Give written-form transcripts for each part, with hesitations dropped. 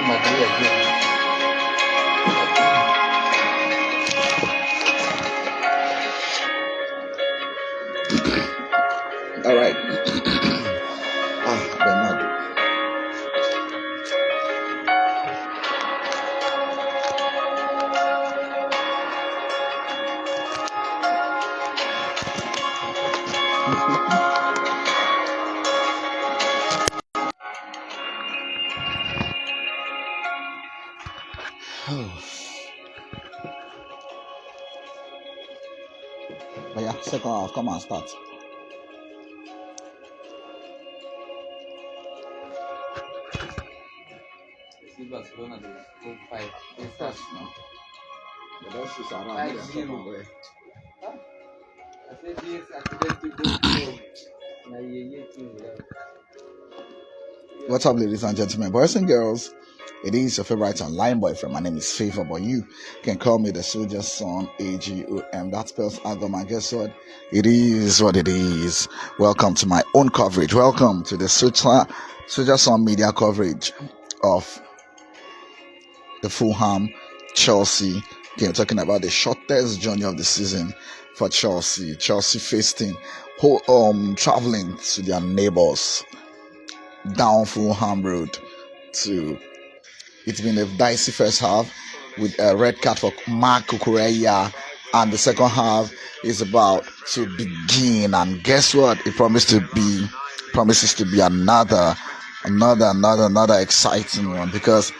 All right. Bernardo. But yeah, second half, come on, start. Barcelona do 5. Starts now. The best is around 5-0. I said this accident to go What's up, ladies and gentlemen, boys and girls? It is your favorite online boyfriend. My name is Favor, but you can call me the Sojasson AGOM. That spells Agom. And guess what? It is what it is. Welcome to my own coverage. Welcome to the Sojasson Media coverage of the Fulham Chelsea game. Talking about the shortest journey of the season for Chelsea. Chelsea traveling to their neighbors down Fulham Road to. It's been a dicey first half with a red card for Mark Cucurella, and the second half is about to begin. And guess what? It promises to be another exciting one, because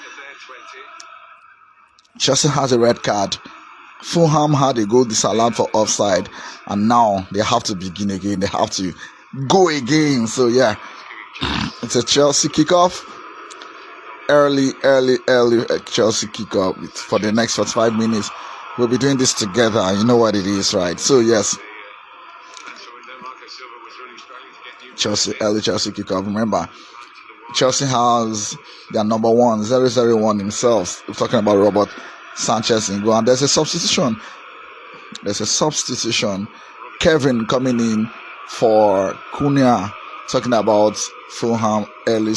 Chelsea has a red card. Fulham had a goal disallowed for offside, and now they have to begin again. They have to go again. So yeah, it's a Chelsea kickoff. Early Chelsea kickoff for the next 45 minutes. We'll be doing this together, and you know what it is, right? So yes, early Chelsea kickoff. Remember, Chelsea has their number one, 001 himself. We're talking about Robert Sanchez in goal, and there's a substitution. Kevin coming in for Cunha. Talking about Fulham early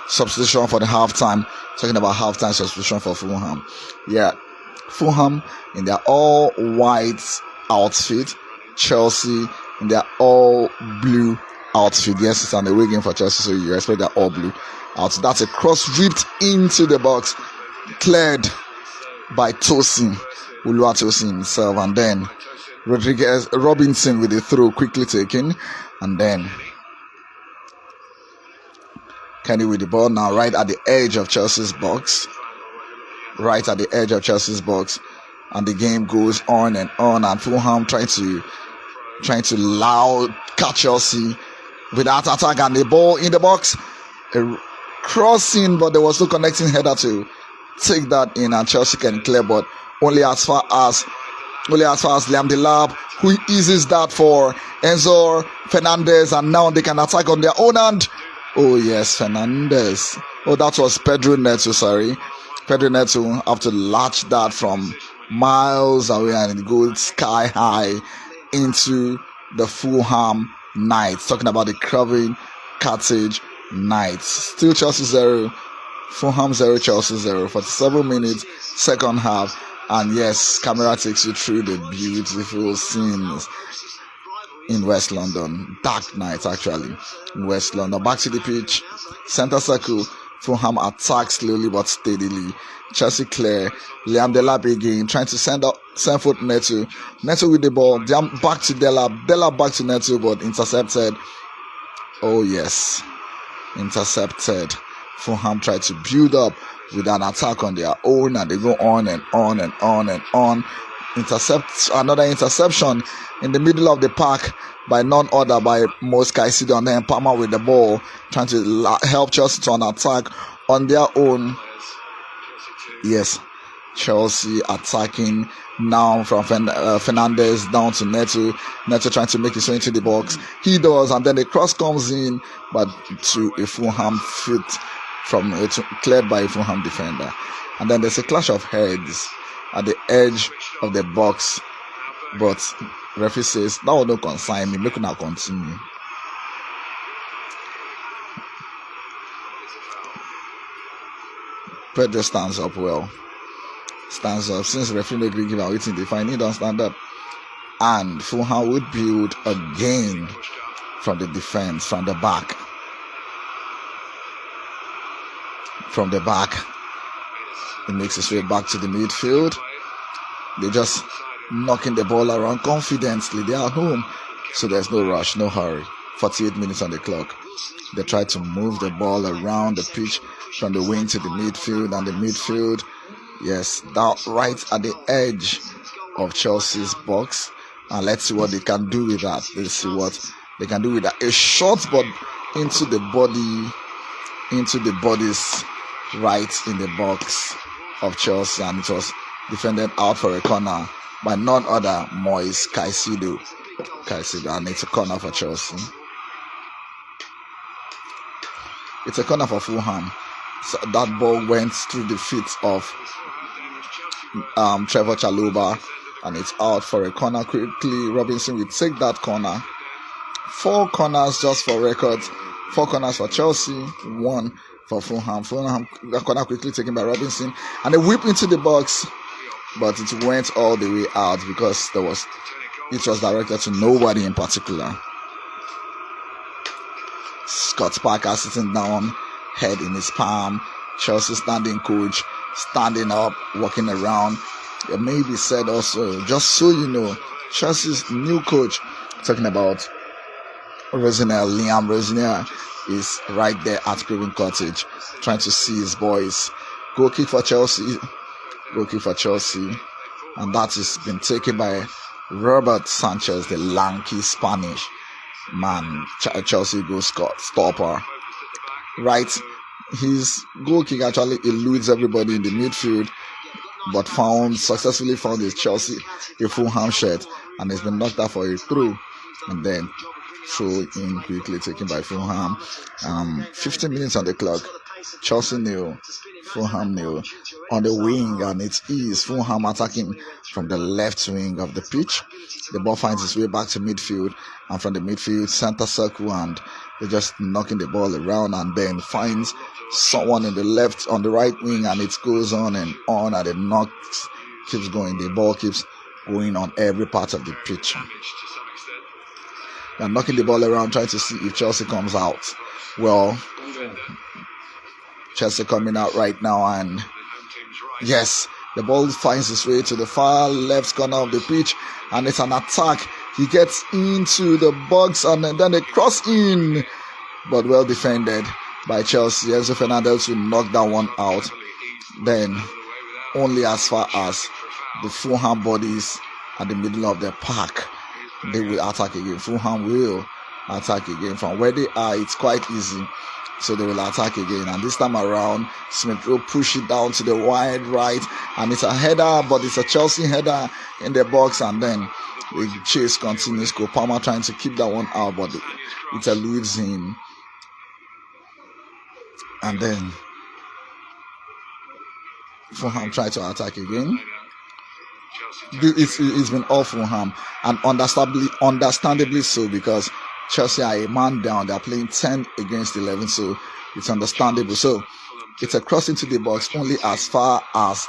substitution for the halftime. Talking about halftime substitution for Fulham. Yeah, Fulham in their all white outfit. Chelsea in their all blue outfit. Yes, it's an away game for Chelsea, so you expect their all blue outfit. That's a cross ripped into the box, cleared by Oluwatosin himself, and then Robinson with the throw quickly taken, and then Kenny with the ball now right at the edge of Chelsea's box, and the game goes on, and Fulham trying to catch Chelsea with that attack, and the ball in the box, a crossing, but there was no connecting header to take that in, and Chelsea can clear, but only as far as Liam Delap, who eases that for Enzo Fernandez, and now they can attack on their own hand. Oh yes, Fernandez. Oh, that was Pedro Neto, sorry. Pedro Neto have to latch that from miles away, and it goes sky high into the Fulham Knights. Talking about the Craven Cottage Knights. Still Chelsea 0, Fulham 0, Chelsea 0. 47 minutes, second half. And yes, camera takes you through the beautiful scenes in West London. Dark night, actually, in West London. Back to the pitch. Center circle. Fulham attack slowly but steadily. Chelsea clear. Liam Delap again, trying to send foot Neto. Neto with the ball. Back to Delap. Delap back to Neto, but intercepted. Oh yes, intercepted. Fulham tried to build up with an attack on their own, and they go on and on and on and on. Another interception in the middle of the park by none other by Mos Caicedo, and then Palmer with the ball, trying to help Chelsea to an attack on their own. Yes, Chelsea attacking now from Fernandez down to Neto. Neto trying to make his way into the box. He does, and then the cross comes in, but to a Fulham foot cleared by a Fulham defender. And then there's a clash of heads at the edge of the box, but referee says that will not consign me, make it now continue. Pedro stands up well. Stands up. Since the referee no gree give am wetin dey find, he don't stand up. And Fulham would build again from the defense, from the back. From the back. He makes his way back to the midfield. They just knocking the ball around confidently. They are at home. So there's no rush, no hurry. 48 minutes on the clock. They try to move the ball around the pitch from the wing to the midfield, and the midfield, yes, down right at the edge of Chelsea's box. And let's see what they can do with that. Let's see what they can do with that. A shot, but into the bodies right in the box of Chelsea, and it was defended out for a corner by none other Moise Caicedo, and it's a corner for Chelsea. It's a corner for Fulham. So that ball went through the feet of Trevor Chalobah, and it's out for a corner quickly. Robinson will take that corner. 4 corners just for records. 4 corners for Chelsea, 1 for Fulham. Fulham, the corner quickly taken by Robinson, and a whip into the box, but it went all the way out because it was directed to nobody in particular. Scott Parker sitting down, head in his palm. Chelsea standing coach, standing up, walking around. It may be said also, just so you know, Chelsea's new coach, talking about Liam Rosenier, is right there at Craven Cottage, trying to see his boys. Goal kick for Chelsea, and that has been taken by Robert Sanchez, the lanky Spanish man, Chelsea goal stopper. Right, his goal kick actually eludes everybody in the midfield, but successfully found his Chelsea a Fulham shirt, and it's been knocked out for a throw, and then throw in quickly taken by Fulham. 15 minutes on the clock. Chelsea 0, Fulham 0 on the wing, and it is Fulham attacking from the left wing of the pitch. The ball finds its way back to midfield, and from the midfield center circle, and they're just knocking the ball around, and then finds someone on the right wing, and it goes on, and the knock keeps going. The ball keeps going on every part of the pitch. They're knocking the ball around, trying to see if Chelsea comes out. Well, Chelsea coming out right now, and yes, the ball finds its way to the far left corner of the pitch, and it's an attack. He gets into the box, and then they cross in, but well defended by Chelsea. Enzo Fernandez will knock that one out. Then only as far as the Fulham bodies at the middle of the park, they will attack again. Fulham will attack again. From where they are, it's quite easy, so they will attack again. And this time around, Smith will push it down to the wide right, and it's a header, but it's a Chelsea header in the box, and then the chase continues. Palmer trying to keep that one out, but it eludes him. And then Fulham try to attack again. It's been all Fulham, and understandably so, because Chelsea are a man down. They're playing 10 against 11, so it's understandable. So it's a cross into the box only as far as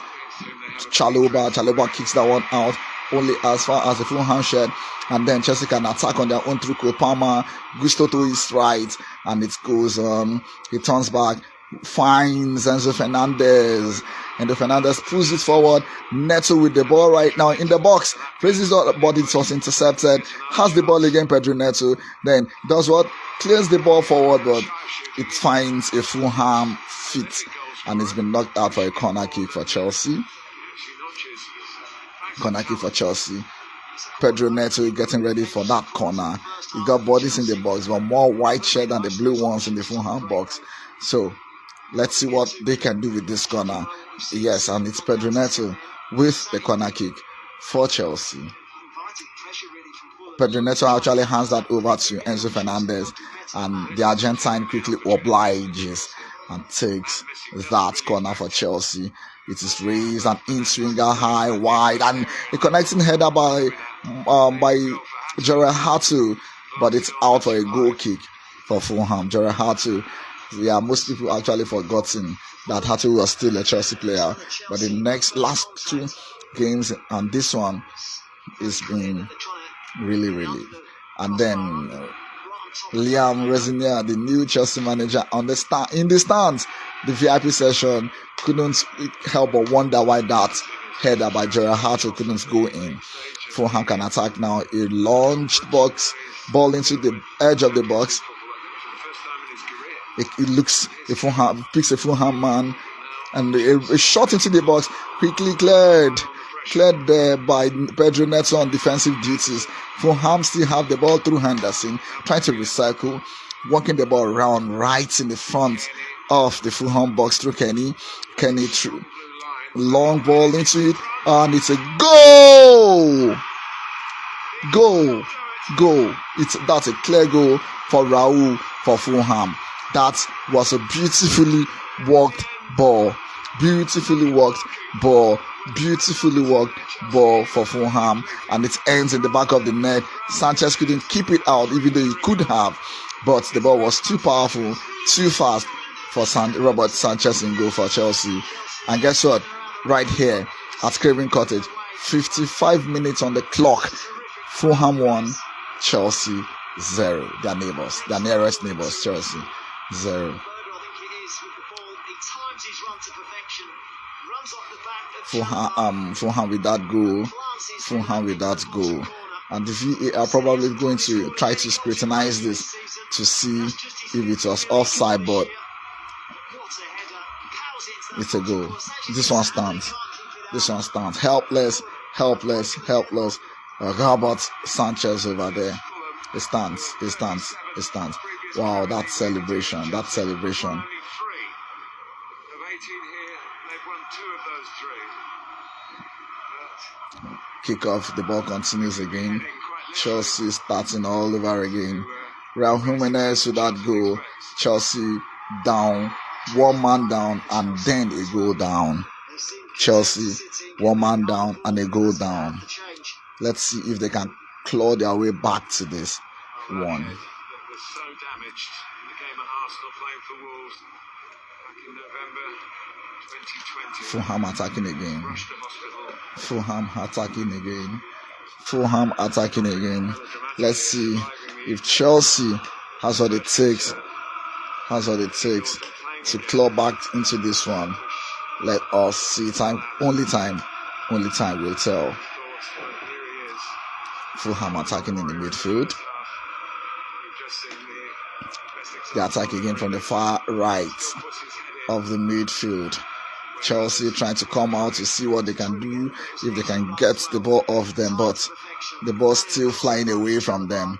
Chalobah kicks that one out, only as far as the Fulham shed, and then Chelsea can attack on their own through Cole Palmer. Gusto to his right, and it goes on. He turns back, finds Enzo Fernandez, and Fernandez pulls it forward. Neto with the ball right now in the box, praises the body, it was intercepted. Has the ball again, Pedro Neto, then does what? Clears the ball forward, but it finds a Fulham feet, and it's been knocked out for a corner kick for Chelsea. Pedro Neto getting ready for that corner. He got bodies in the box, but more white shirt than the blue ones in the Fulham box. So let's see what they can do with this corner. Yes, and it's Pedro Neto with the corner kick for Chelsea. Pedro Neto actually hands that over to Enzo Fernandez, and the Argentine quickly obliges and takes that corner for Chelsea. It is raised and in-swinger high, wide, and a connecting header by Jorel Hatu, but it's out for a goal kick for Fulham. Jorel Hatu Yeah, most people actually forgotten that Hato was still a Chelsea player. But the last 2 games and this one is been really. And then Liam Resinier, the new Chelsea manager, in the stands, the VIP session, couldn't help but wonder why that header by Gerard Hato couldn't go in. Fulham can attack now. A launched ball into the edge of the box. It looks picks a Fulham man, and a shot into the box, quickly cleared there by Pedro Neto on defensive duties. Fulham still have the ball through Henderson, trying to recycle, walking the ball around right in the front of the Fulham box through Kenny through long ball into it, and it's a goal. That's a clear goal for Raul for Fulham. That was a beautifully worked ball for Fulham, and it ends in the back of the net. Sanchez couldn't keep it out, even though he could have, but the ball was too powerful, too fast for Robert Sanchez in goal for Chelsea. And guess what? Right here at Craven Cottage, 55 minutes on the clock. Fulham 1, Chelsea 0. Their nearest neighbors, Chelsea 0. Fulham with that goal. And the VAR are probably going to try to scrutinize this to see if it was offside, but it's a goal. This one stands. Helpless. How about Sanchez over there? It stands. Wow, that celebration. Kick off, the ball continues again. Chelsea starting all over again. Raul Jimenez with that goal. Chelsea down, 1 man down, and then a goal down. Chelsea 1 man down and a goal down. Let's see if they can claw their way back to this one. Fulham attacking again. Let's see if Chelsea has what it takes to claw back into this one. Let us see. Only time will tell. Fulham attacking in the midfield. They attack again from the far right of the midfield. Chelsea trying to come out to see what they can do, if they can get the ball off them, but the ball still flying away from them.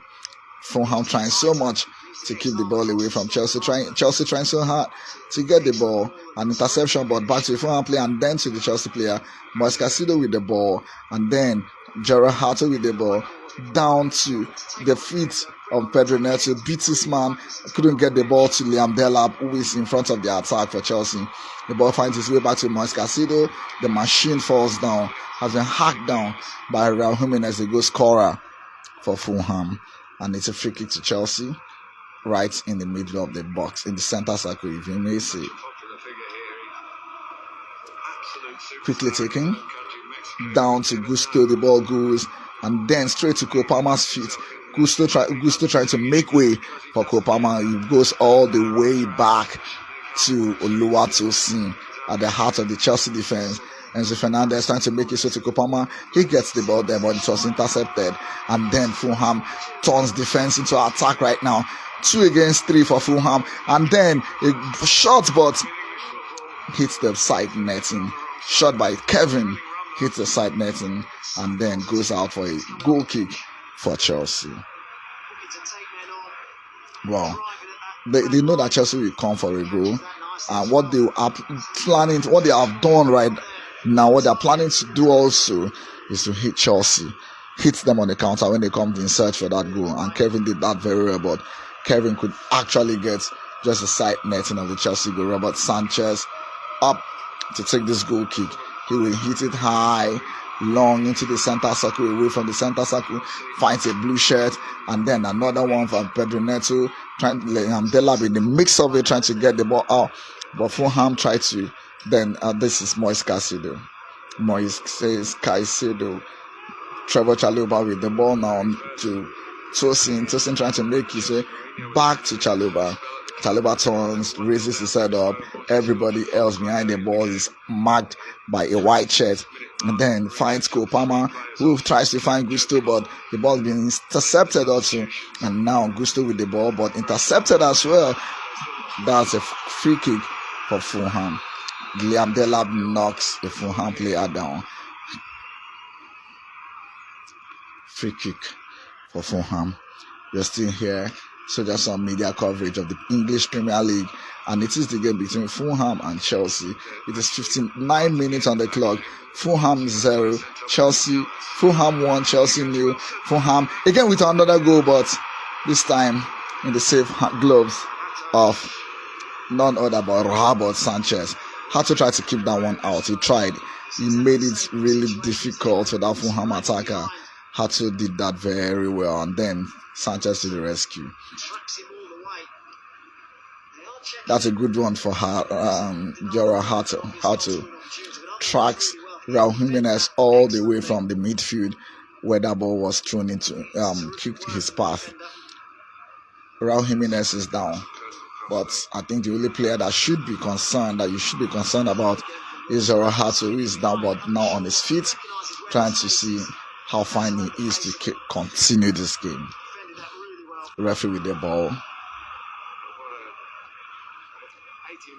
Fulham trying so much to keep the ball away from Chelsea. Chelsea trying so hard to get the ball. An interception, but back to the Fulham player and then to the Chelsea player. Moise Caicedo with the ball, and then Gerard Hato with the ball down to the feet of Pedro Neto. Beat his man, couldn't get the ball to Liam Delap, who is in front of the attack for Chelsea. The ball finds its way back to Moise Caicedo. The machine falls down, has been hacked down by Raul Jimenez, the goal scorer for Fulham, and it's a free kick to Chelsea right in the middle of the box, in the center circle, if you may say. Quickly taken down to Gusto. The ball goes and then straight to Kopama's feet. Gusto trying to make way for Kopama. He goes all the way back to Oluwatosin at the heart of the Chelsea defense. Enzo Fernandez trying to make it so to Kopama. He gets the ball there, but it was intercepted. And then Fulham turns defense into attack right now. 2 against 3 for Fulham. And then a shot, but hits the side netting. Shot by Kevin, hits the side netting, and then goes out for a goal kick for Chelsea. Wow. They know that Chelsea will come for a goal. And what they are planning, what they have done right now, what they are planning to do also is to hit Chelsea. Hit them on the counter when they come in search for that goal. And Kevin did that very well, but Kevin could actually get just the side netting of the Chelsea goal. Robert Sanchez up to take this goal kick. He will hit it high, long into the center circle, away from the center circle, finds a blue shirt, and then another one from Pedro Neto. Delap in the mix of it, trying to get the ball out, but Fulham tried to. Then this is Moise Caicedo. Trevor Chalobah with the ball now to Tosin. Tosin trying to make his way back to Chalobah. Chalobah turns, raises his head up. Everybody else behind the ball is marked by a white shirt. And then finds Kopama, who tries to find Gusto, but the ball has been intercepted also. And now Gusto with the ball, but intercepted as well. That's a free kick for Fulham. Liam Delap knocks the Fulham player down. Free kick for Fulham. You're still here. Sojasson Media coverage of the English Premier League, and it is the game between Fulham and Chelsea. It is 59 minutes on the clock. Fulham 0, Fulham 1, Chelsea 0. Fulham again with another goal, but this time in the safe gloves of none other but Robert Sanchez. Had to try to keep that one out. He tried. He made it really difficult for that Fulham attacker. Hato did that very well, and then Sanchez to the rescue. That's a good one for Jora Hato tracks Raul Jimenez all the way from the midfield where that ball was thrown into, kicked his path. Raul Jimenez is down, but I think the only player that you should be concerned about is Jora Hato, who is down but now on his feet, trying to see how fine he is to continue this game. Referee with the ball,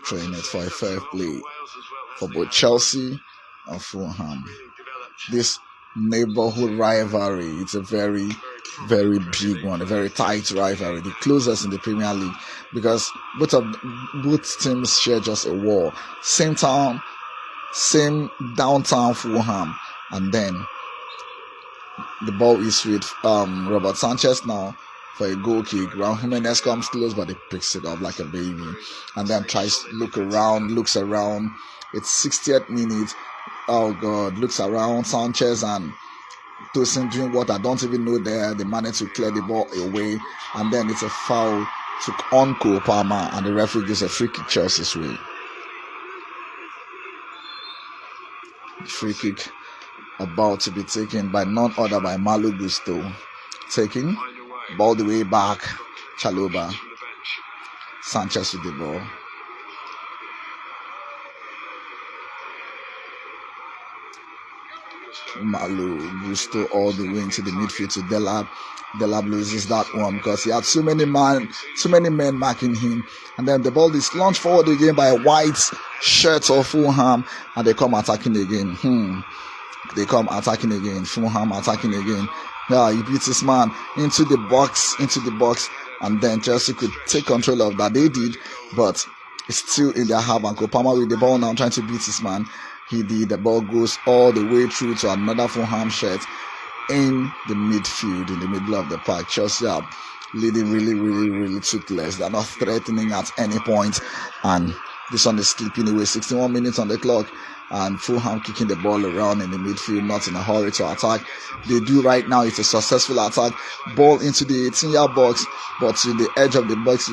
throwing it for a fair play for both Chelsea and Fulham. This neighborhood rivalry, it's a very, very big one, a very tight rivalry, the closest in the Premier League, because both teams share just a wall. Same town, same downtown Fulham, and then the ball is with Robert Sanchez now for a goal kick. Raul Jimenez comes close, but he picks it up like a baby, and then looks around. It's 60th minute. Oh God, looks around. Sanchez and Tosin doing what I don't even know there. They managed to clear the ball away, and then it's a foul on Kopama, and the referee gives a free kick Chelsea's way. Free kick about to be taken by none other by Malo Gusto. Taking ball the way back. Chalobah. Sanchez with the ball. Malo Gusto all the way into the midfield to Delap. Delap loses that one because he had so many men marking him, and then the ball is launched forward again by a white shirt of Fulham, and they come attacking again. Fulham attacking again. Yeah, he beats his man into the box, and then Chelsea could take control of that. They did, but it's still in their half, and Kopama with the ball now trying to beat his man. He did. The ball goes all the way through to another Fulham shirt in the midfield, in the middle of the park. Chelsea are leading really toothless. They're not threatening at any point, and this one is slipping away. 61 minutes on the clock, and Fulham kicking the ball around in the midfield, not in a hurry to attack. They do right now. It's a successful attack. Ball into the 18-yard box, but to the edge of the box,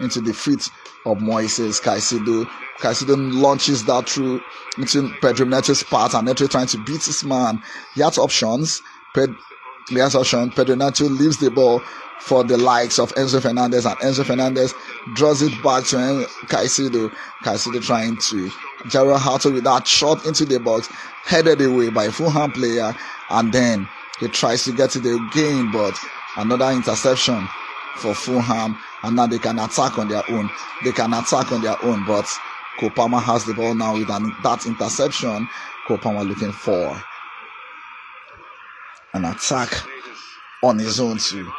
into the feet of Moises Caicedo. Caicedo launches that through into Pedro Neto's path, and Neto trying to beat his man. He has options. Pedro Neto leaves the ball for the likes of Enzo Fernandez, and Enzo Fernandez draws it back to Caicedo. Caicedo trying to Jaro Hato with that shot into the box, headed away by a Fulham player, and then he tries to get it again, but another interception for Fulham, and now they can attack on their own. But Kopama has the ball now with that interception. Kopama looking for an attack on his own too.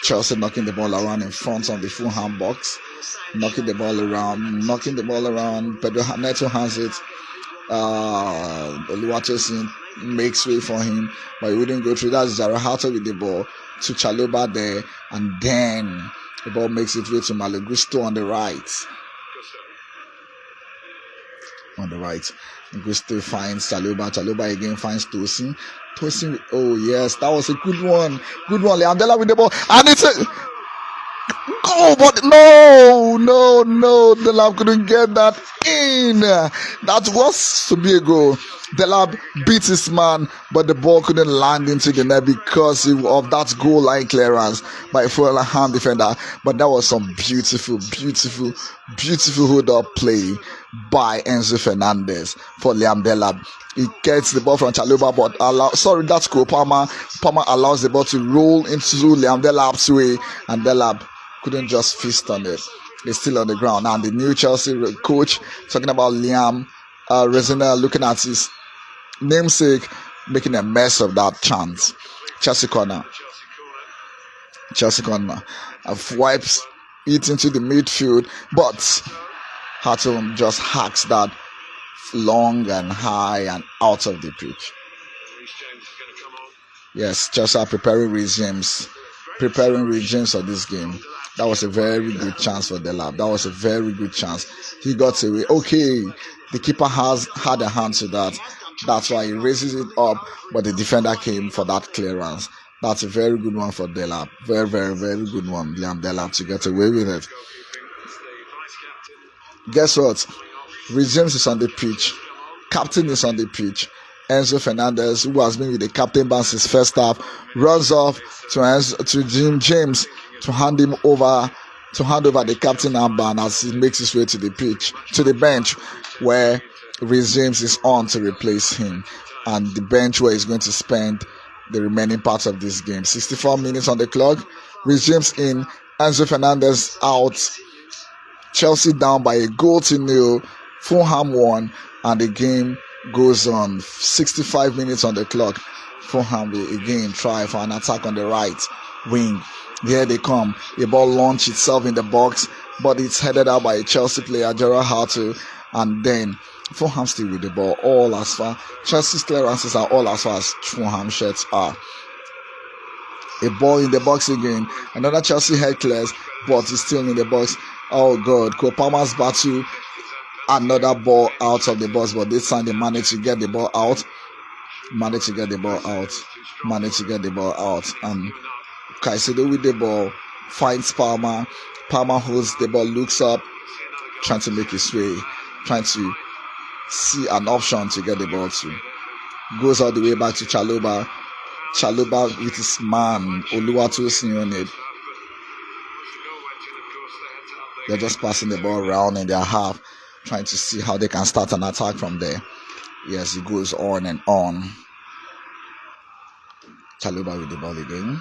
Chelsea knocking the ball around in front of the Fulham box, knocking the ball around. Pedro Neto has it. Oluwatosin makes way for him, but he wouldn't go through. That's Jarahato with the ball to Chalobah there, and then the ball makes its way to Malo Gusto on the right. Gusto finds Chalobah again finds Tosin. Oh yes, that was a good one. Leandela with the ball, and it's a Oh, but no, the lab couldn't get that in. That was to be a goal. The lab beat his man, but the ball couldn't land into the net because of that goal line clearance by Fulham defender. But that was some beautiful hold up play by Enzo Fernandez for Liam Delap. He gets the ball from Chalobah, but that's cool. Palmer allows the ball to roll into Liam Delap's way, and Delap couldn't just fist on it. He's still on the ground. And the new Chelsea coach talking about Liam Resina looking at his namesake making a mess of that chance. Chelsea corner. Wipes it into the midfield, but Harton just hacks that long and high and out of the pitch. Yes, Chelsea are preparing regimes of this game. That was a very good chance for Delap. That was a very good chance. He got away. Okay, the keeper had a hand to that. That's why he raises it up, but the defender came for that clearance. That's a very good one for Delap. Very good one, Liam Delap, to get away with it. Guess what? Reece James is on the pitch. Captain is on the pitch. Enzo Fernandez, who has been with the captain since his first half, runs off to Jim James to hand over the captain armband as he makes his way to the bench, where Reece James is on to replace him, and the bench where he's going to spend the remaining part of this game. 64 minutes on the clock. Reece James in, Enzo Fernandez out. Chelsea down by a 1-0. Fulham won, and the game goes on. 65 minutes on the clock. Fulham will again try for an attack on the right wing. Here they come. The ball launched itself in the box, but it's headed out by a Chelsea player, Gerard Hartu, and then Fulham still with the ball all as far. Chelsea's clearances are all as far as Fulham shots are. A ball in the box again. Another Chelsea head clears, but it's still in the box. Oh God, Cole Palmer's battle. Another ball out of the box, but this time they managed to get the ball out. And Caicedo with the ball finds Palmer. Palmer holds the ball, looks up, trying to make his way, trying to see an option to get the ball to. Goes all the way back to Chalobah. Chalobah with his man Oluwatosin on it. They're just passing the ball around in their half, trying to see how they can start an attack from there. Yes, it goes on and on. Chalobah with the ball again.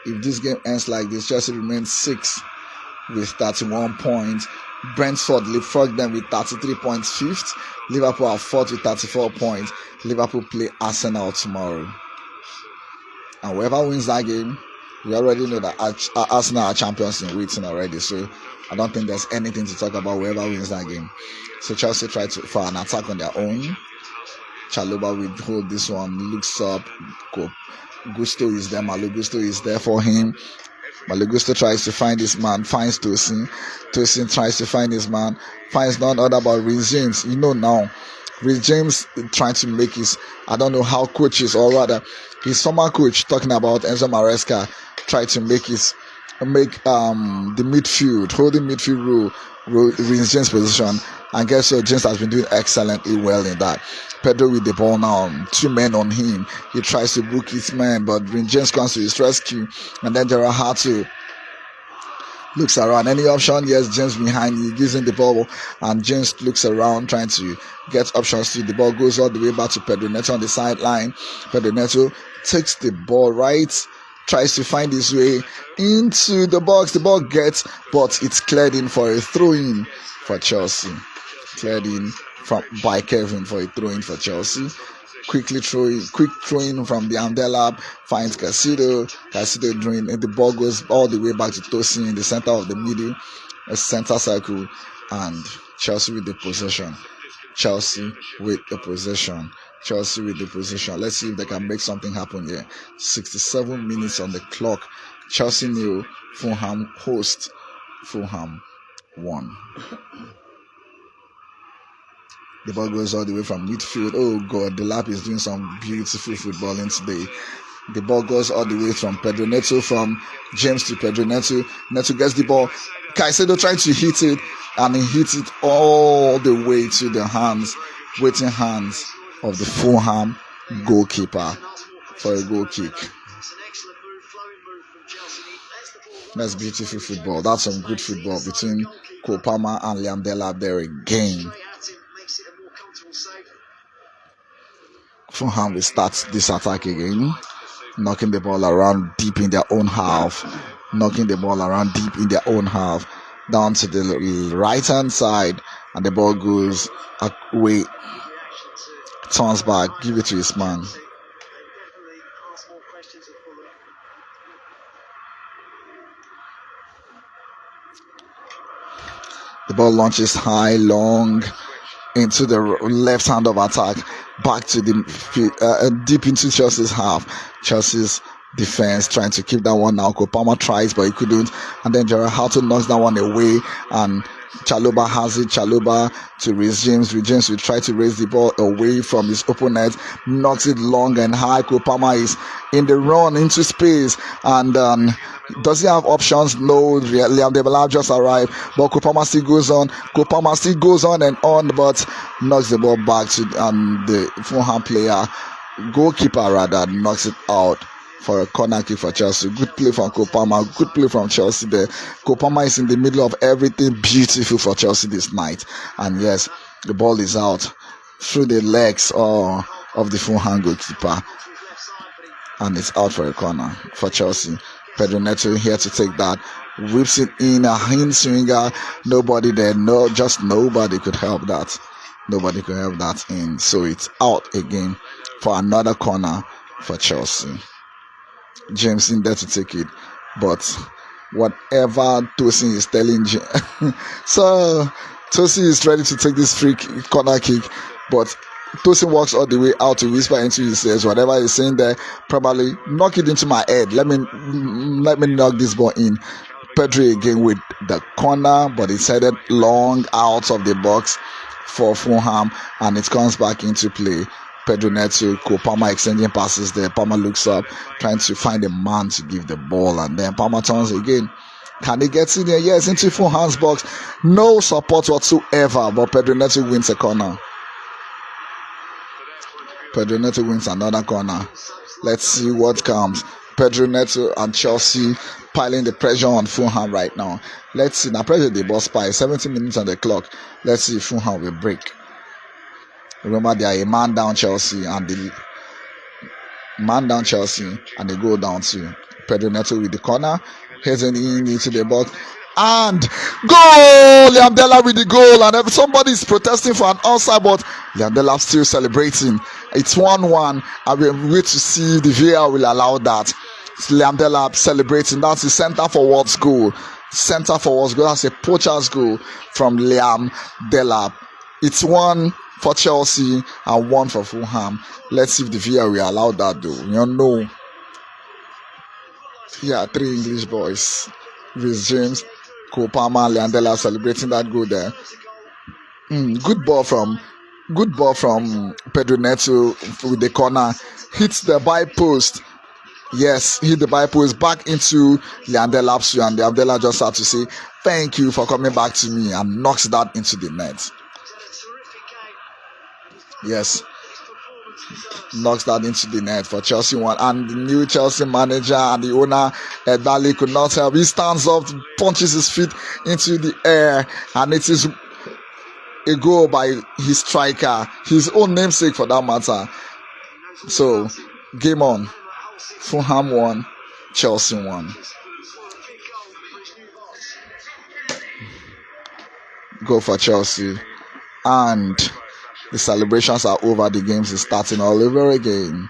If this game ends like this, Chelsea remains 6 with 31 points. Brentford leapfrog them with 33 points, 5th. Liverpool are 4th with 34 points. Liverpool play Arsenal tomorrow. And whoever wins that game, we already know that Arsenal are champions in waiting already. So I don't think there's anything to talk about whoever wins that game. So Chelsea try for an attack on their own. Chalobah will hold this one, looks up. Gusto is there. Malo Gusto is there for him. Malo Gusto tries to find his man, finds Tosin. Tosin tries to find his man, finds none other but Reece James. You know now, Reece James trying to make his, I don't know how coaches, or rather his former coach, talking about Enzo Maresca, tried to make the midfield, holding midfield role, Reece James' position. And guess what? James has been doing excellently well in that. Pedro with the ball now, 2 men on him. He tries to book his man, but James comes to his rescue. And then Gerard Hartu looks around. Any option? Yes, James behind. He gives him the ball, and James looks around trying to get options to. The ball goes all the way back to Pedro Neto on the sideline. Pedro Neto takes the ball right, tries to find his way into the box. The ball gets, but it's cleared in for a throw-in for Chelsea. Cleared in by Kevin for a throw-in for Chelsea. Quick throw-in from the Delap, finds Caicedo drawing, and the ball goes all the way back to Tosin in the center of the middle, a center circle, and Chelsea with the possession. Let's see if they can make something happen here. 67 minutes on the clock. Chelsea 0, Fulham host. Fulham 1. The ball goes all the way from midfield. Oh God, the lap is doing some beautiful footballing today. The ball goes all the way from Pedro Neto, from James to Pedro Neto. Neto gets the ball. Caicedo trying to hit it, and he hits it all the way to the waiting hands of the Fulham goalkeeper for a goal kick. That's beautiful football. That's some good football between Cole Palmer and Liam Delap there again. Fulham will start this attack again, knocking the ball around deep in their own half. Down to the right hand side, and the ball goes away, turns back, give it to his man. The ball launches high, long, into the left hand of attack, back to the deep into Chelsea's half. Chelsea's defense trying to keep that one now. Kopama tries, but he couldn't, and then Gerard Houghton knocks that one away, and Chalobah has it. Chalobah to Reece James. James will try to raise the ball away from his opponent, knocks it long and high. Kopama is in the run into space, and does he have options? No. Liam Delap just arrived, but Kopama still goes on and on, but knocks the ball back to the Fulham goalkeeper rather, knocks it out for a corner kick for Chelsea. Good play from Kopama, good play from Chelsea there. Kopama is in the middle of everything beautiful for Chelsea this night, and yes, the ball is out through the legs of the Fulham goalkeeper, and it's out for a corner for Chelsea. Pedro Neto here to take that, whips it in, a hand swinger, nobody there, just nobody could help that in, so it's out again for another corner for Chelsea. James in there to take it, but whatever Tosin is telling so Tosin is ready to take this free corner kick, but Tosin walks all the way out to whisper into his ears whatever he's saying there, probably knock it into my head, let me knock this ball in. Pedro again with the corner, but it's headed long out of the box for Fulham, and it comes back into play. Pedro Neto, Palmer exchanging passes there. Palmer looks up, trying to find a man to give the ball, and then Palmer turns again. Can he get in there? Yes, into Fulham's box. No support whatsoever, but Pedro Neto wins a corner. Pedro Neto wins another corner. Let's see what comes. Pedro Neto and Chelsea piling the pressure on Fulham right now. Let's see. Now pressure the boss by 70 minutes on the clock. Let's see if Fulham will break. Remember, they are a man down Chelsea, and they go down to Pedro Neto with the corner, heading into the box, and goal! Liam Delap with the goal, and somebody is protesting for an offside, but Liam Delap still celebrating. It's 1-1, and we wait to see if the VAR will allow that. It's Liam Delap celebrating. That's the centre forwards goal. That's a poacher's goal from Liam Delap. It's 1 for Chelsea and 1 for Fulham. Let's see if the VAR will allow that though. You know. Yeah, 3 English boys. Reece James, Cole Palmer, Liam Delap celebrating that goal there. Good ball from Pedro Neto with the corner. Hits the by post. Yes, hit the by post back into Liam Delap's, and Liam Delap just had to say thank you for coming back to me, and knocks that into the net. Yes, knocks that into the net for Chelsea 1, and the new Chelsea manager and the owner Ed Bally could not help. He stands up, punches his feet into the air, and it is a goal by his striker, his own namesake for that matter. So, game on. Fulham 1, Chelsea 1. Go for Chelsea, and the celebrations are over. The games is starting all over again.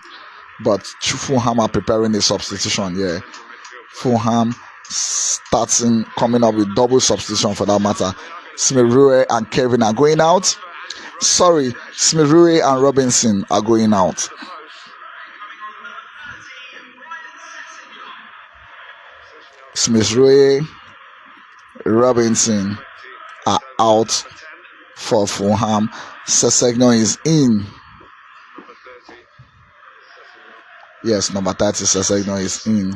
But Fulham are preparing a substitution here. Fulham coming up with double substitution for that matter. Smith Rowe and Kevin are going out. Smith Rowe and Robinson are going out. Smith Rowe, Robinson are out for Fulham. Sessegnon is in. Yes, number 30 Sesegno is in,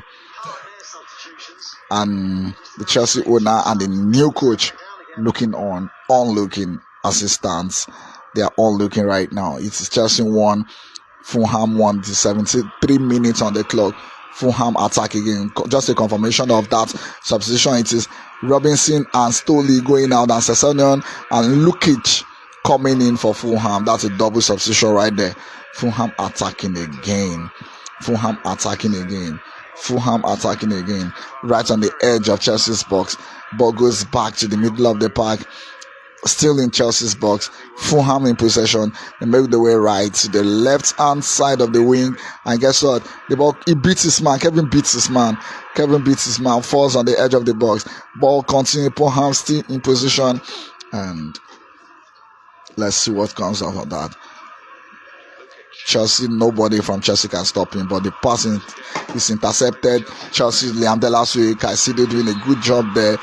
and the Chelsea owner and the new coach looking on looking as it stands. They are all looking right now. It is Chelsea 1, Fulham 1. The 73 minutes on the clock. Fulham attack again. Just a confirmation of that substitution. It is Robinson and Stoley going out, and Sessegnon and Lukic coming in for Fulham. That's a double substitution right there. Fulham attacking again. Fulham attacking again. Fulham attacking again. Right on the edge of Chelsea's box. Ball goes back to the middle of the park. Still in Chelsea's box. Fulham in possession. They make the way right to the left hand side of the wing. And guess what? The ball, he beats his man. Kevin beats his man. Falls on the edge of the box. Ball continues. Fulham still in position. And let's see what comes out of that. Chelsea, nobody from Chelsea can stop him, but the pass is intercepted. Chelsea's Liam Delasue, Caicedo doing a good job there.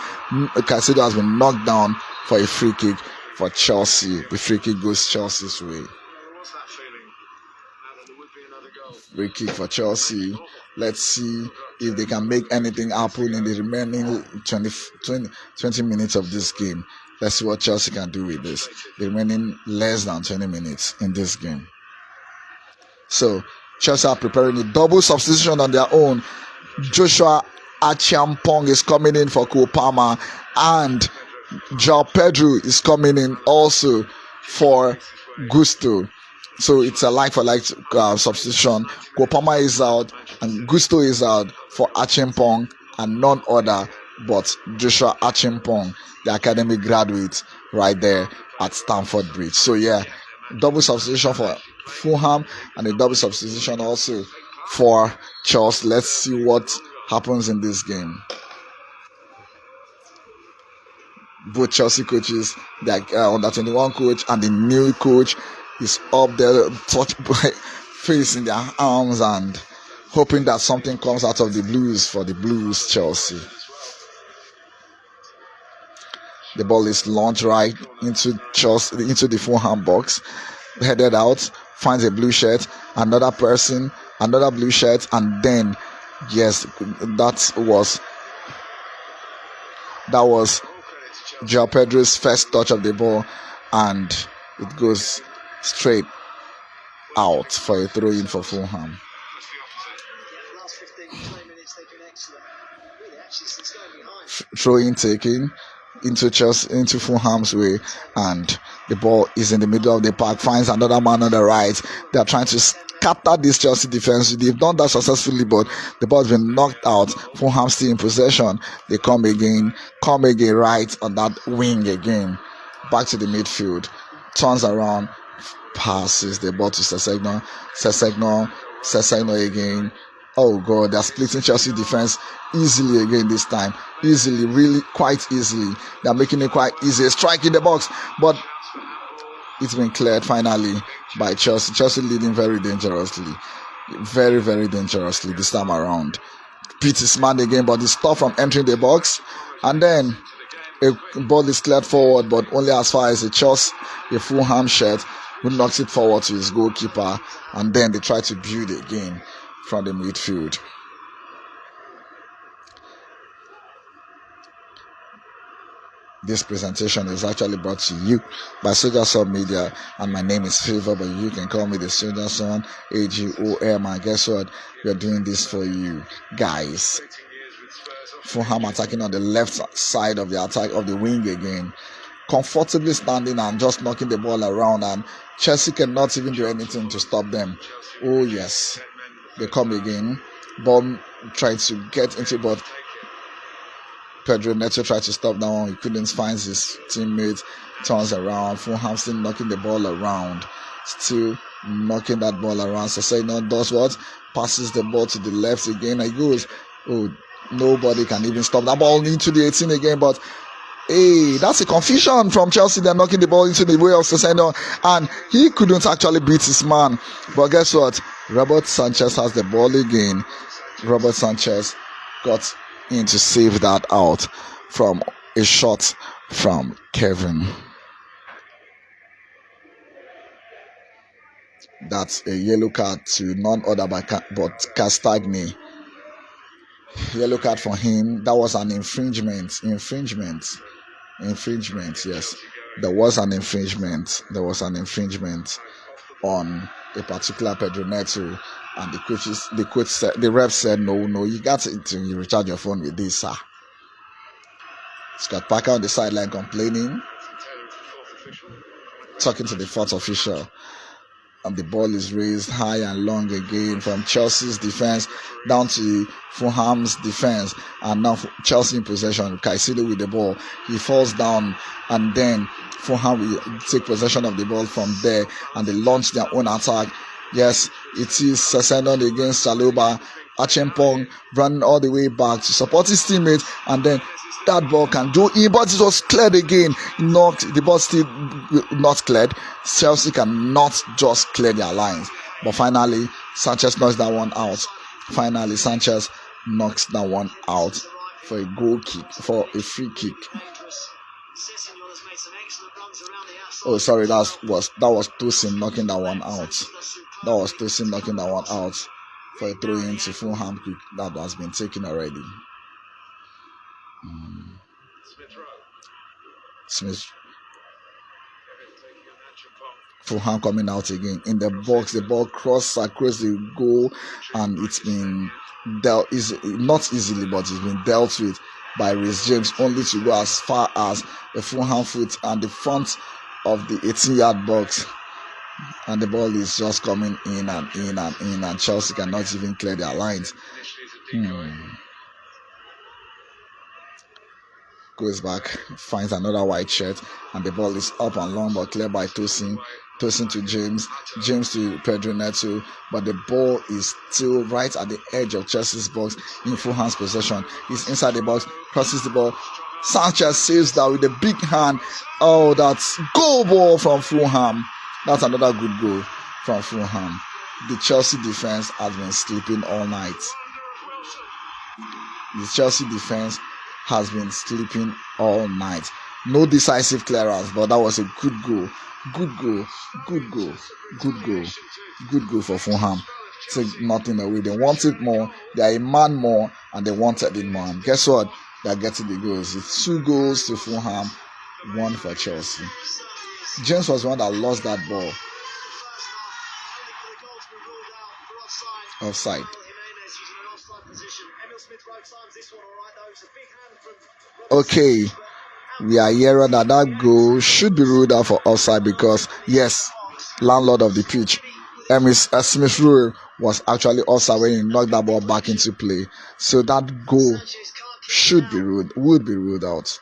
Caicedo has been knocked down for a free kick for Chelsea. The free kick goes Chelsea's way. Free kick for Chelsea. Let's see if they can make anything happen in the remaining 20 minutes of this game. Let's see what Chelsea can do with this. The remaining less than 20 minutes in this game. So Chelsea are preparing a double substitution on their own. Joshua Achiampong is coming in for Cole Palmer, and João Pedro is coming in also for Gusto. So it's a like-for-like substitution. Cole Palmer is out and Gusto is out for Achiampong, and none other but Joshua Achiampong, the academy graduate right there at Stamford Bridge. So yeah, double substitution for Fulham and a double substitution also for Chelsea. Let's see what happens in this game. Both Chelsea coaches, the under 21 coach and the new coach, is up there, facing their arms and hoping that something comes out of the Blues for the Blues Chelsea. The ball is launched right into Chelsea, into the Fulham box, headed out, finds a blue shirt, another person, another blue shirt, and then yes, that was João Pedro's first touch of the ball, and it goes straight out for a throw-in for Fulham. Throw-in taken into Fulham's way, and the ball is in the middle of the park, finds another man on the right. They are trying to scatter this Chelsea defense. They've done that successfully, but the ball has been knocked out. Fulham still in possession. They come again right on that wing again, back to the midfield, turns around, passes the ball to Sessegnon again. Oh God, they're splitting Chelsea defense easily again this time. Easily, really quite easily. They're making it quite easy. Strike in the box, but it's been cleared finally by Chelsea. Chelsea leading very dangerously. Very, very dangerously this time around. Beats his man again, but he's stopped from entering the box. And then a ball is cleared forward, but only as far as a Fulham shirt who knocks it forward to his goalkeeper. And then they try to build again from the midfield. This presentation is actually brought to you by Sojasson Media, and my name is Favor, but you can call me the Sojasson AGOM. And guess what? We're doing this for you guys. Fulham attacking on the left side of the attack of the wing again, comfortably standing and just knocking the ball around, and Chelsea cannot even do anything to stop them. Oh yes, they come again. Ball trying to get into, but Pedro Neto tried to stop that one. He couldn't find his teammate. Turns around. Fulham still knocking the ball around. Still knocking that ball around. Sessegnon does what? Passes the ball to the left again. And he goes. Oh, nobody can even stop that ball into the 18 again. But hey, that's a confusion from Chelsea. They're knocking the ball into the way of Sessegnon, and he couldn't actually beat his man. But guess what? Robert Sanchez has the ball again. Robert Sanchez got in to save that out from a shot from Kevin. That's a yellow card to none other but Castagni. Yellow card for him. That was an infringement. Yes, there was an infringement. On a particular Pedro Neto, and the ref said, no, you got to recharge your phone with this, sir. Scott Parker on the sideline complaining, talking to the fourth official. And the ball is raised high and long again from Chelsea's defense down to Fulham's defense, and now Chelsea in possession. Caicedo with the ball, he falls down, and then Fulham will take possession of the ball from there, and they launch their own attack. Yes, it is Sessegnon against Saloba. Achimpong running all the way back to support his teammate, and then that ball can do in, but it was cleared again. The ball still not cleared. Chelsea cannot just clear their lines, but finally Sanchez knocks that one out. For a goal kick, for a free kick. Oh, sorry, that was Tosin knocking that one out. For a throw into Fulham kick that has been taken already. Smith. Fulham coming out again in the box. The ball crossed across the goal, and it's been dealt not easily, but it's been dealt with by Reece James, only to go as far as the Fulham foot and the front of the 18-yard box, and the ball is just coming in, and Chelsea cannot even clear their lines. Goes back, finds another white shirt, and the ball is up and long, but cleared by Tosin to James to Pedro Neto, but the ball is still right at the edge of Chelsea's box in Fulham's possession. He's inside the box, crosses the ball. Sanchez saves that with a big hand. Oh, that's goal ball from Fulham. That's another good goal from Fulham. The Chelsea defense has been sleeping all night. No decisive clearance, but that was a good goal. Good goal for Fulham. Take nothing away. They wanted more. They are a man more, and they wanted it more. And guess what? They are getting the goals. It's 2 goals to Fulham, 1 for Chelsea. James was the one that lost that ball. Offside. Okay, we are hearing that goal should be ruled out for offside because, yes, landlord of the pitch, Smith Rowe was actually offside when he knocked that ball back into play. So that goal would be ruled out.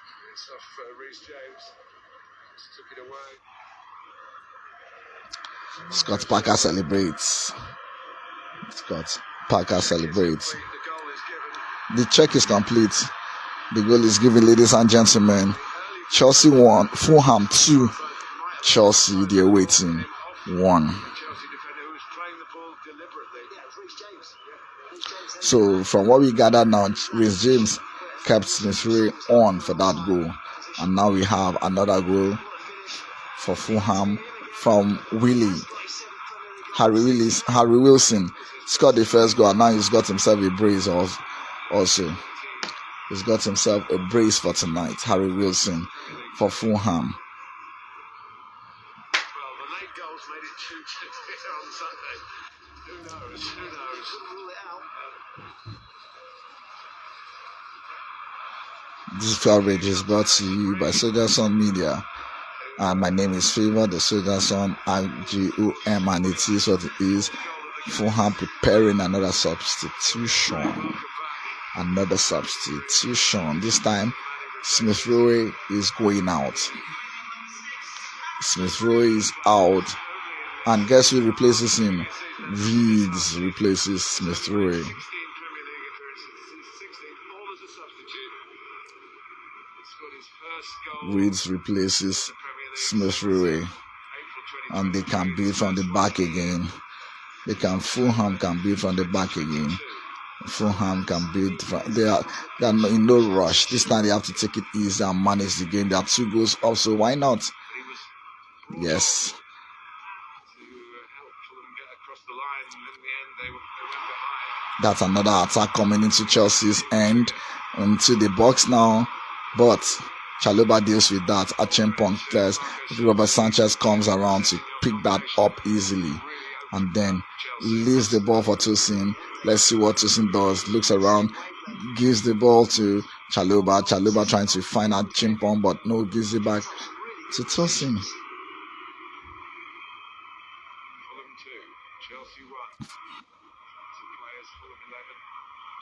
Scott Parker celebrates. The check is complete. The goal is given, ladies and gentlemen. Chelsea 1, Fulham 2. Chelsea, the away team, 1. So from what we gather now, Reece James kept Smith Rowe on for that goal. And now we have another goal for Fulham from Harry Wilson scored the first goal, and now he's got himself a brace also. He's got himself a brace for tonight. Harry Wilson for Fulham. Well, the late goals made it 2-2 on Sunday. Who knows? This coverage is brought to you by Sojasson Media. And my name is Favor, the Sojasson IGOM, and it is what it is. Fulham preparing another substitution. This time, Smith Rowe is going out. Smith Rowe is out. And guess who replaces him? Reeds replaces Smith Rowe. Reeds replaces Smith Rowe. And they can build from the back again. Fulham can build from the back again. Fulham can build. They are in no rush. This time they have to take it easy and manage the game. There are 2 goals up, so why not? Yes. That's another attack coming into Chelsea's end, into the box now. But Chalobah deals with that. Achimpong clears. Robert Sanchez comes around to pick that up easily. And then leaves the ball for Tosin. Let's see what Tosin does. Looks around. Gives the ball to Chalobah. Chalobah trying to find Achimpong, but no, gives it back to Tosin. Fulham 2, Chelsea 1. To players, Fulham 11,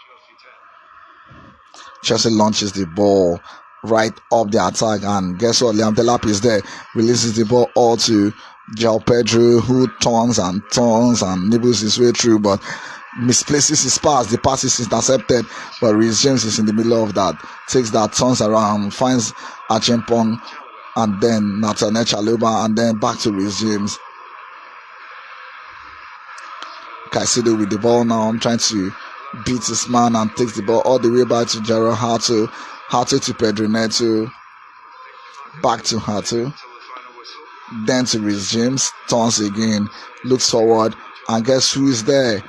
Chelsea 10. Chelsea launches the ball right up the attack, and guess what? Liam Delap is there, releases the ball all to João Pedro, who turns and nibbles his way through, but misplaces his pass. The pass is intercepted, but Reece James is in the middle of that, takes that, turns around, finds Achimpong, and then Nathaniel Chalobah, and then back to Reece James. Caicedo with the ball now, trying to beat his man and takes the ball all the way back to Gerald Hato. Hato to Pedro Neto. Back to Hato. Then to Reece James. Turns again. Looks forward. And guess who is there?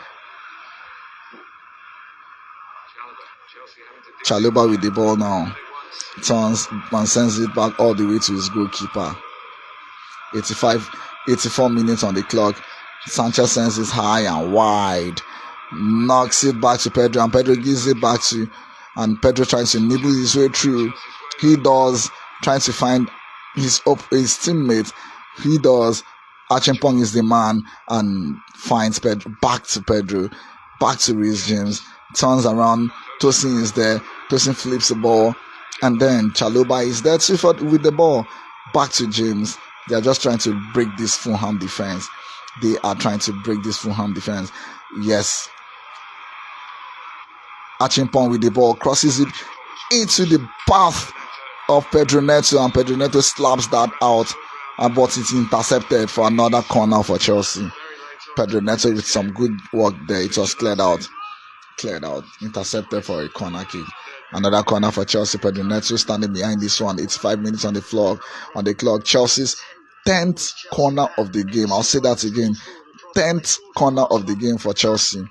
Chalobah with the ball now. Turns and sends it back all the way to his goalkeeper. 84 minutes on the clock. Sanchez sends it high and wide. Knocks it back to Pedro, and Pedro gives it back to, and Pedro tries to nibble his way through. He does, trying to find his teammate. He does. Achimpong is the man and finds Pedro. Back to Pedro, back to Reece James. Turns around. Tosin is there. Tosin flips the ball, and then Chalobah is there too with the ball. Back to James. They are just trying to break this Fulham defense. They are trying to break this Fulham defense. Yes. Achimpong with the ball crosses it into the path of Pedro Neto, and Pedro Neto slaps that out, but it's intercepted for another corner for Chelsea. Pedro Neto with some good work there. It was cleared out, intercepted for a corner kick. Another corner for Chelsea. Pedro Neto standing behind this one. It's 5 minutes on the clock. Chelsea's 10th corner of the game. I'll say that again. 10th corner of the game for Chelsea.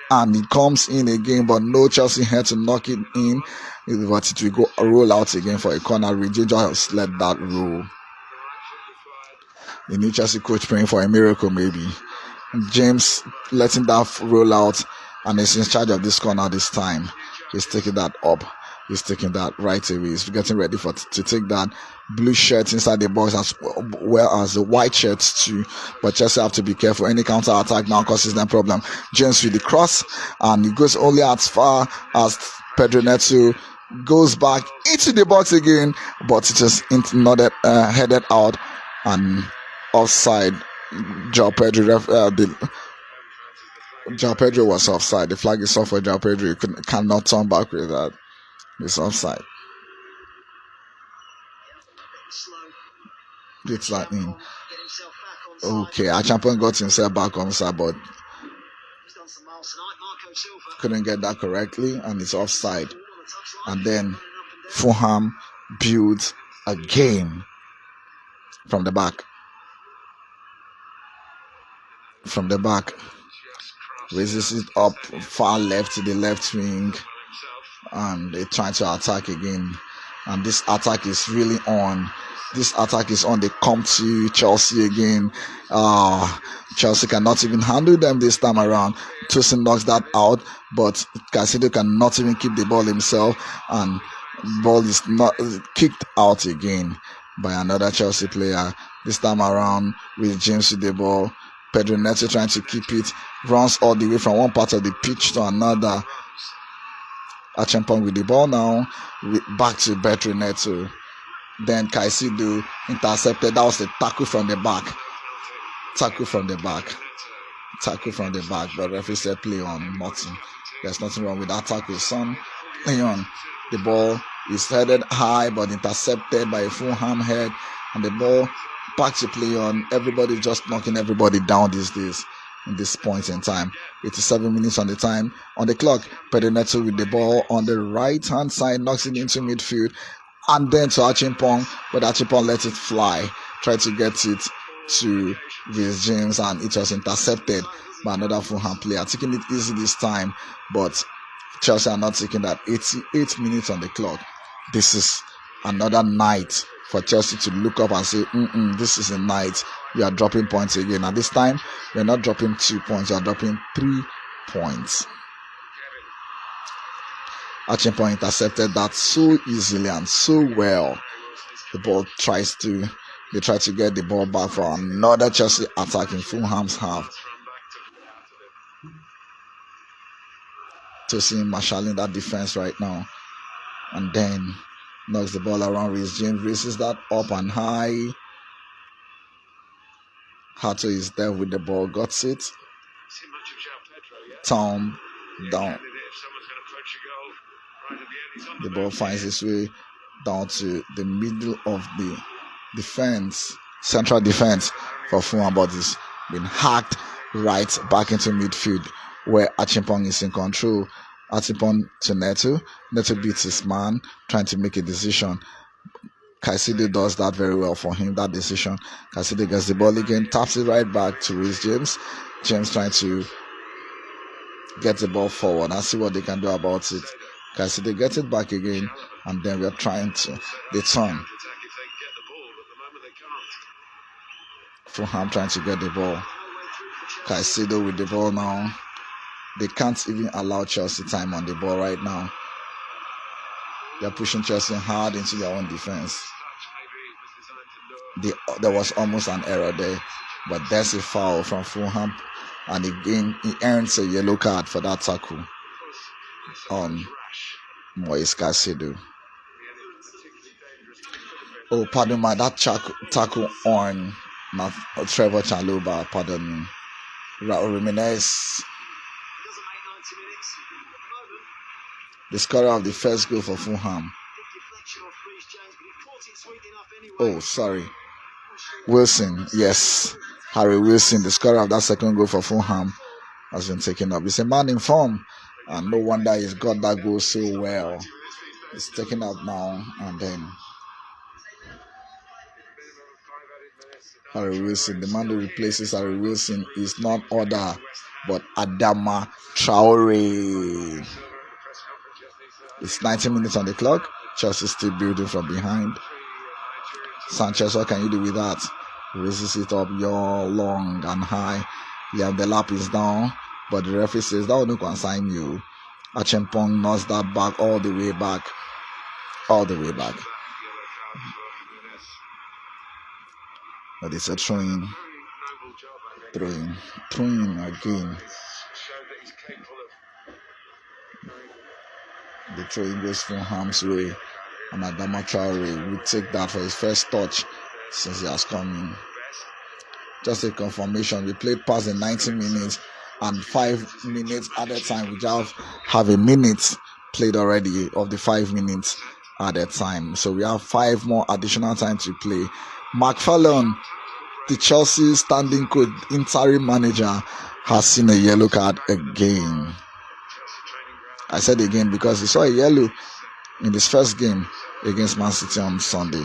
And it comes in again, but no Chelsea had to knock it in. But it will go roll out again for a corner. Reece just let that roll. The new Chelsea coach praying for a miracle, maybe. James letting that roll out, and is in charge of this corner this time. He's taking that up. He's taking that right away. He's getting ready to take that blue shirt inside the box as well as the white shirts too. But Chelsea have to be careful. Any counter attack now causes them problem. James with the cross, and he goes only as far as Pedro Neto goes back into the box again, but it is headed out and offside. João Pedro was offside. The flag is off for João Pedro. You cannot turn back with that. It's offside. It's like in. Okay, Achimpong got himself back on side, but couldn't get that correctly, and it's offside. And then Fulham builds a game from the back. Raises it up far left to the left wing, and they try to attack again. And this attack is really on. They come to Chelsea again. Chelsea cannot even handle them this time around. Tosin knocks that out, but Caicedo cannot even keep the ball himself, and ball is not kicked out again by another Chelsea player. This time around with James with the ball. Pedro Neto trying to keep it, runs all the way from one part of the pitch to another. Achimpong with the ball now, back to Pedro Neto. Then Caicedo intercepted. That was a tackle from the back. But referee said play on. Nothing. There's nothing wrong with that tackle. Son, play on. The ball is headed high, but intercepted by a Fulham head, and the ball back to play on. Everybody just knocking everybody down these days. In this point in time, 87 minutes on the clock. Pedro Neto with the ball on the right hand side, knocks it into midfield, and then to Achimpong, but Achimpong lets it fly, tried to get it to Reece James, and it was intercepted. by another Fulham player, taking it easy this time, but Chelsea are not taking that. 88 minutes on the clock. This is another night for Chelsea to look up and say, this is a night you are dropping points again. At this time, you're not dropping 2 points, you're dropping 3 points. Achimpong intercepted that so easily and so well. The ball they try to get the ball back for another Chelsea attack in Fulham's half. To see marshalling that defense right now, and then knocks the ball around. Reece James races that up and high. Hato is there with the ball, got it. Tom down. The ball finds its way down to the middle of the defense, central defense for Fulham, but it's been hacked right back into midfield where Achimpong is in control. Achimpong to Neto. Neto beats his man, trying to make a decision. Caicedo does that very well for him, that decision. Caicedo gets the ball again, taps it right back to Reece James. James trying to get the ball forward and see what they can do about it. Caicedo gets it back again, and then we're trying to turn. Fulham trying to get the ball. Caicedo with the ball now. They can't even allow Chelsea time on the ball right now. They're pushing Chelsea hard into their own defense. There was almost an error there, but there's a foul from Fulham, and again he earns a yellow card for that tackle on Moise Caicedo. Oh, pardon me, that tackle on Trevor Chalobah, pardon me. Raul Jimenez, the scorer of the first goal for Fulham. Oh, sorry. Wilson, yes. Harry Wilson, the scorer of that second goal for Fulham, has been taken up. He's a man in form, and no wonder he's got that goal so well. He's taken up now, and then Harry Wilson, the man who replaces Harry Wilson, is none other but Adama Traore. It's 90 minutes on the clock. Chelsea still building from behind. Sanchez, what can you do with that? Raises it up long and high. Liam Delap is down, but the referee says that will not consign you. Achimpong knocks that back all the way back. But it's a throwing again. The throwing goes from Fulham's way, and Adama Traore will take that for his first touch since he has come in. Just a confirmation. We played past the 90 minutes and 5 minutes at a time. We just have a minute played already of the 5 minutes at a time. So we have 5 more additional time to play. McFarlane, the Chelsea standing coach, interim manager, has seen a yellow card again. I said again because he saw a yellow in his first game against Man City on Sunday.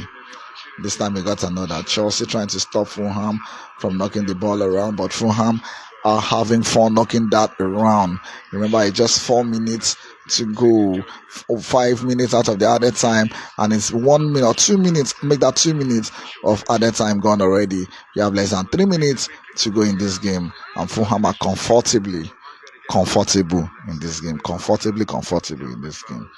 This time he got another. Chelsea trying to stop Fulham from knocking the ball around, but Fulham are having fun knocking that around. Remember, it's just 4 minutes to go, 5 minutes out of the added time, and it's 1 minute or 2 minutes. Make that 2 minutes of added time gone already. You have less than 3 minutes to go in this game, and Fulham are comfortable in this game. Comfortable in this game.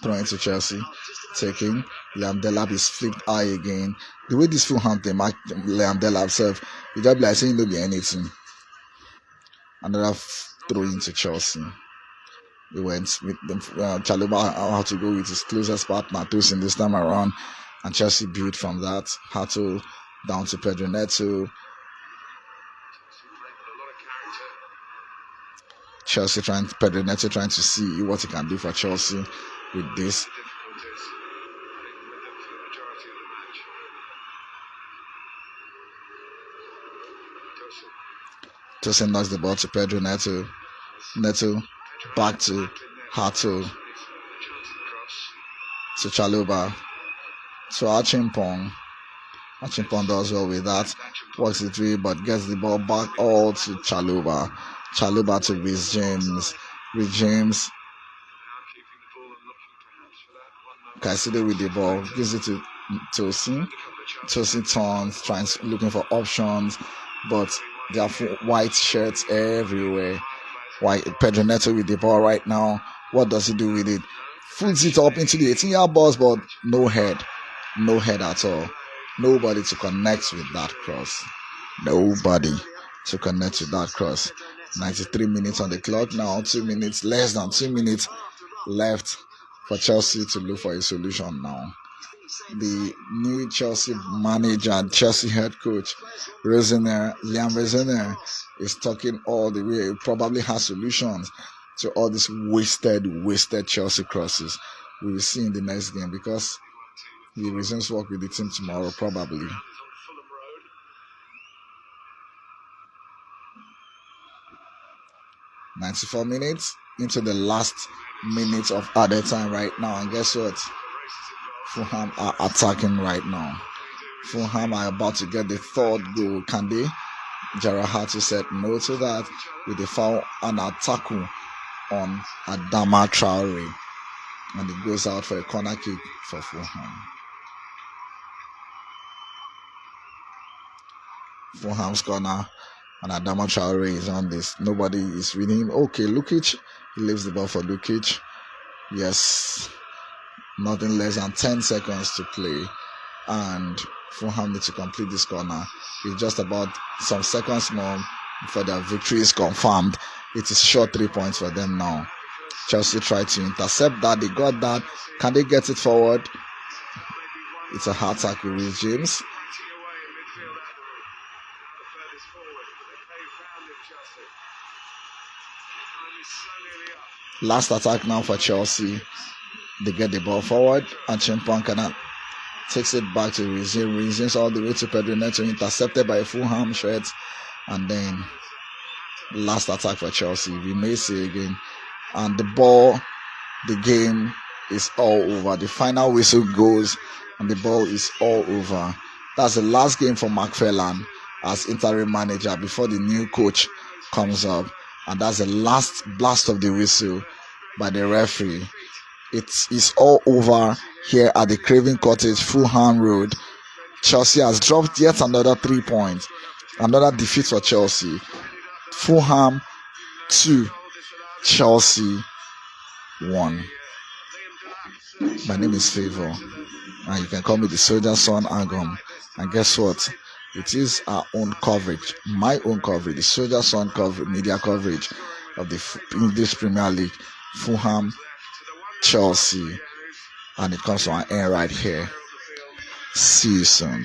Throwing to Chelsea, taking Liam Delap is flipped high again. The way this Fulham they mark Liam Delap self, it just be like saying no be anything. Another throw into Chelsea. He went with Chalobah had to go with his closest partner Tosin this time around, and Chelsea built from that. Hato down to Pedro Neto. Pedro Neto trying to see what he can do for Chelsea with this. Tosin knocks the ball to Pedro Neto. Neto back to Hato. to Chaluba to Achimpong. Achimpong does well with that, works it through, but gets the ball back all to Chaluba. Chaluba to Rhys James. Rhys James. Caicedo with the ball, gives it to Tosin. Tosin turns, looking for options, but there are white shirts everywhere. Pedro Neto with the ball right now. What does he do with it? Foots it up into the 18-yard box, but no head at all. Nobody to connect with that cross. Nobody to connect with that cross. 93 minutes on the clock now. Less than 2 minutes left for Chelsea to look for a solution now. The new Chelsea manager, Chelsea head coach, Liam Rosenior, is talking all the way. He probably has solutions to all these wasted Chelsea crosses. We will see in the next game because he resumes work with the team tomorrow, probably. "94 minutes into the last minute of added time right now, and guess what? Fulham are attacking right now. Fulham are about to get the third goal. Can they? Jarahatu said no to that with a foul and a tackle on Adama Traore, and it goes out for a corner kick for Fulham. Fulham's corner, and Adama Traore is on this. Nobody is reading him. Okay, Lukic. He leaves the ball for Lukic. Yes. Nothing less than 10 seconds to play, and Fulham need to complete this corner. It's just about some seconds more before their victory is confirmed. It is short 3 points for them now. Chelsea tried to intercept that. They got that. Can they get it forward? It's a hard tackle with James. Last attack now for Chelsea. They get the ball forward, and Chimpong takes it back to Resumes all the way to Pedro Neto, intercepted by a Fulham shirt, and then last attack for Chelsea. We may say again, and the game is all over. The final whistle goes, and the ball is all over. That's the last game for McFarlane as interim manager before the new coach comes up, and that's the last blast of the whistle by the referee. It is all over here at the Craven Cottage, Fulham Road. Chelsea has dropped yet another 3 points. Another defeat for Chelsea. Fulham 2, Chelsea 1. My name is Favor, and you can call me the Sojasson Media. And guess what? It is our own coverage, my own coverage, the Sojasson Media coverage of the English Premier League, Fulham, Chelsea, and it comes to an end right here. See you soon.